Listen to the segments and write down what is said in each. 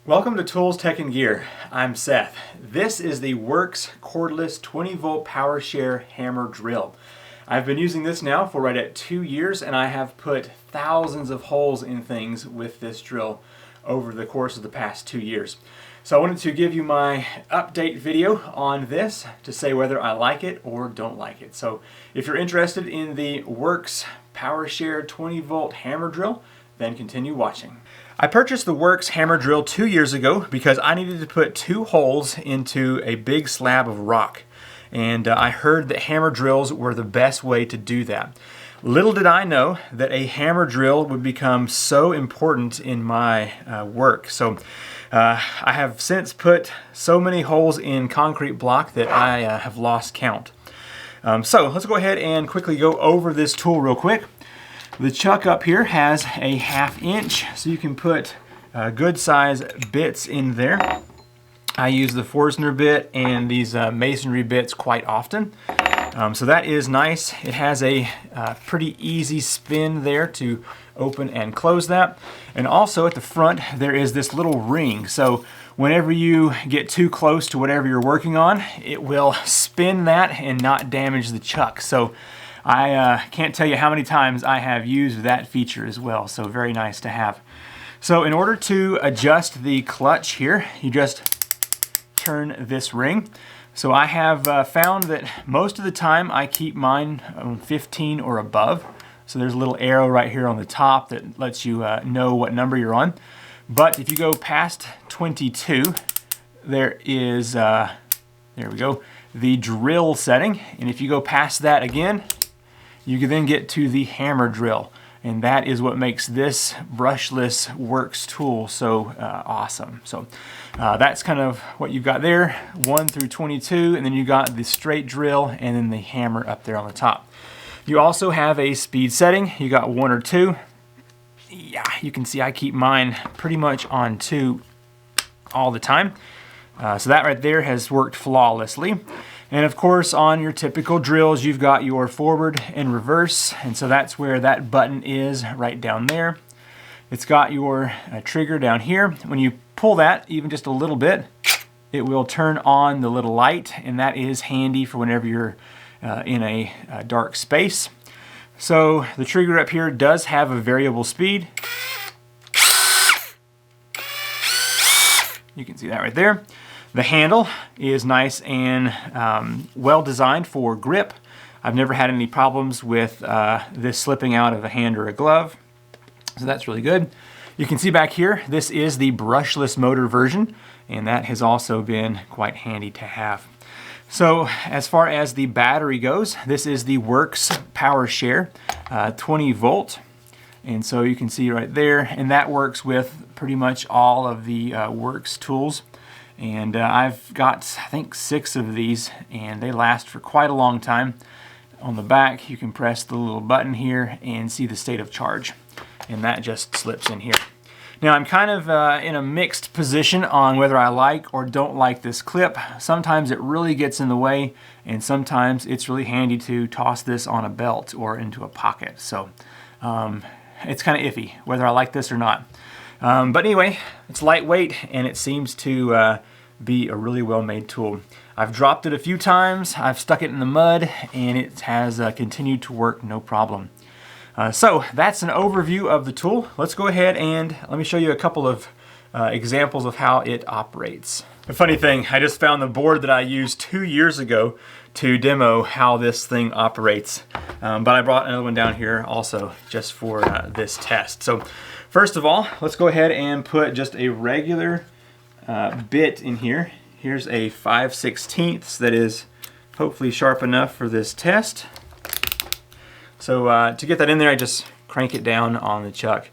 Welcome to Tools, Tech, and Gear. I'm Seth. This is the Worx cordless 20-volt power share hammer drill. I've been using this now for right at 2 years, and I have put thousands of holes in things with this drill over the course of the past 2 years. So I wanted to give you my update video on this to say whether I like it or don't like it. So if you're interested in the Worx power share 20-volt hammer drill, then continue watching. I purchased the Worx hammer drill 2 years ago because I needed to put 2 holes into a big slab of rock. And I heard that hammer drills were the best way to do that. Little did I know that a hammer drill would become so important in my work. So I have since put so many holes in concrete block that I have lost count. So let's go ahead and quickly go over this tool real quick. The chuck up here has a 1/2 inch, so you can put good size bits in there. I use the Forstner bit and these masonry bits quite often. So that is nice. It has a pretty easy spin there to open and close that. And also at the front there is this little ring. So whenever you get too close to whatever you're working on, it will spin that and not damage the chuck. So I can't tell you how many times I have used that feature as well, so very nice to have. So in order to adjust the clutch here, you just turn this ring. So I have found that most of the time I keep mine on 15 or above. So there's a little arrow right here on the top that lets you know what number you're on. But if you go past 22, there is, there we go, the drill setting. And if you go past that again, you can then get to the hammer drill, and that is what makes this brushless Worx tool so awesome. So that's kind of what you've got there, 1 through 22, and then you got the straight drill and then the hammer up there on the top. You also have a speed setting. You got 1 or 2. Yeah, you can see I keep mine pretty much on 2 all the time. So that right there has worked flawlessly. And of course, on your typical drills, you've got your forward and reverse, and so that's where that button is, right down there. It's got your trigger down here. When you pull that even just a little bit, it will turn on the little light, and that is handy for whenever you're in a dark space. So the trigger up here does have a variable speed. You can see that right there. The handle is nice and well designed for grip. I've never had any problems with this slipping out of a hand or a glove, so that's really good. You can see back here, this is the brushless motor version, and that has also been quite handy to have. So as far as the battery goes, this is the Worx Power Share 20 volt. And so you can see right there, and that works with pretty much all of the Worx tools. And I've got, I think, 6 of these, and they last for quite a long time. On the back, you can press the little button here and see the state of charge, and that just slips in here. Now I'm kind of in a mixed position on whether I like or don't like this clip. Sometimes it really gets in the way, and sometimes it's really handy to toss this on a belt or into a pocket. So it's kind of iffy whether I like this or not. But anyway, it's lightweight, and it seems to be a really well-made tool. I've dropped it a few times, I've stuck it in the mud, and it has continued to work no problem. So that's an overview of the tool. Let's go ahead and let me show you a couple of examples of how it operates. The funny thing, I just found the board that I used 2 years ago to demo how this thing operates. But I brought another one down here also just for this test. So first of all, let's go ahead and put just a regular bit in here. Here's a 5/16 that is hopefully sharp enough for this test. So to get that in there, I just crank it down on the chuck.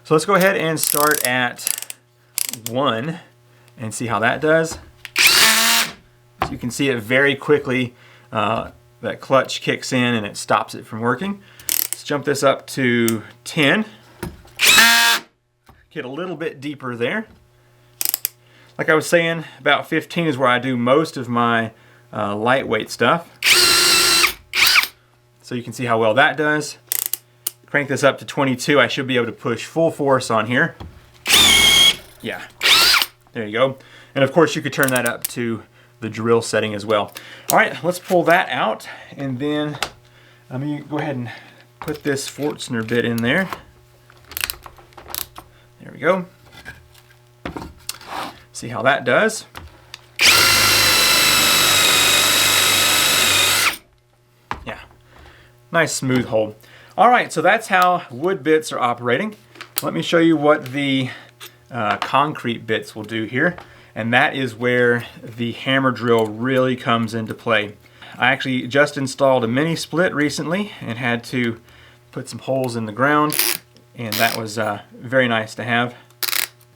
So let's go ahead and start at 1 and see how that does. So you can see it very quickly, that clutch kicks in and it stops it from working. Let's jump this up to 10. Get a little bit deeper there. Like I was saying, about 15 is where I do most of my lightweight stuff. So you can see how well that does. Crank this up to 22, I should be able to push full force on here. Yeah, There you go. And of course you could turn that up to the drill setting as well. All right, let's pull that out, and then I'm going to go ahead and put this Forstner bit in there. There we go. See how that does. Yeah, nice smooth hole. All right, so that's how wood bits are operating. Let me show you what the concrete bits will do here, and that is where the hammer drill really comes into play. I actually just installed a mini split recently and had to put some holes in the ground, and that was very nice to have.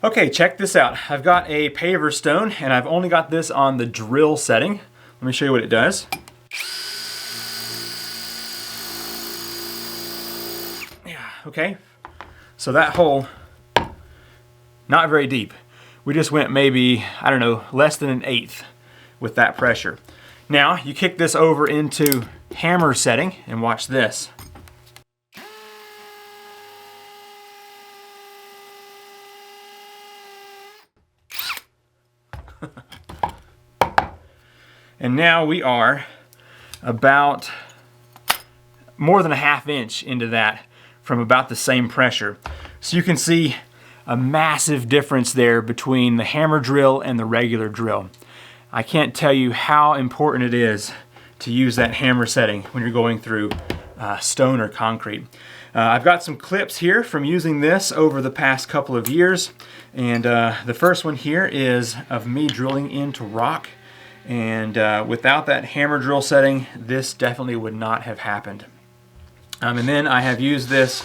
Okay, check this out. I've got a paver stone, and I've only got this on the drill setting. Let me show you what it does. Yeah, okay. So that hole, not very deep. We just went maybe, I don't know, less than 1/8 with that pressure. Now, you kick this over into hammer setting and watch this. And now we are about more than 1/2 inch into that from about the same pressure. So you can see a massive difference there between the hammer drill and the regular drill. I can't tell you how important it is to use that hammer setting when you're going through stone or concrete. I've got some clips here from using this over the past couple of years, and the first one here is of me drilling into rock, and without that hammer drill setting, this definitely would not have happened. And then I have used this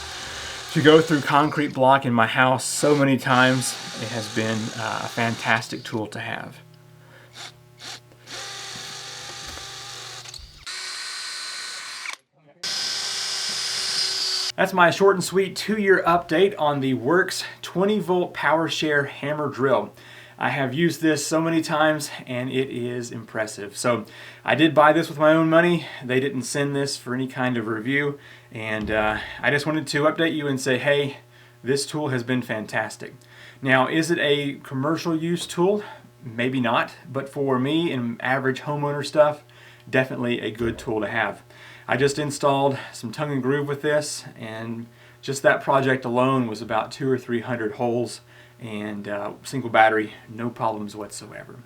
to go through concrete block in my house so many times. It has been a fantastic tool to have. That's my short and sweet 2-year update on the Worx 20-volt power share hammer drill. I have used this so many times and it is impressive. So I did buy this with my own money. They didn't send this for any kind of review, and I just wanted to update you and say, hey, this tool has been fantastic. Now, is it a commercial use tool? Maybe not, but for me and average homeowner stuff, definitely a good tool to have. I just installed some tongue and groove with this, and just that project alone was about 200 or 300 holes, and single battery, no problems whatsoever.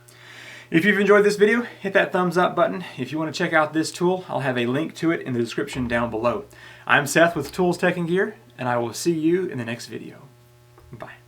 If you've enjoyed this video, hit that thumbs up button. If you want to check out this tool, I'll have a link to it in the description down below. I'm Seth with Tools, Tech, and Gear, and I will see you in the next video. Bye.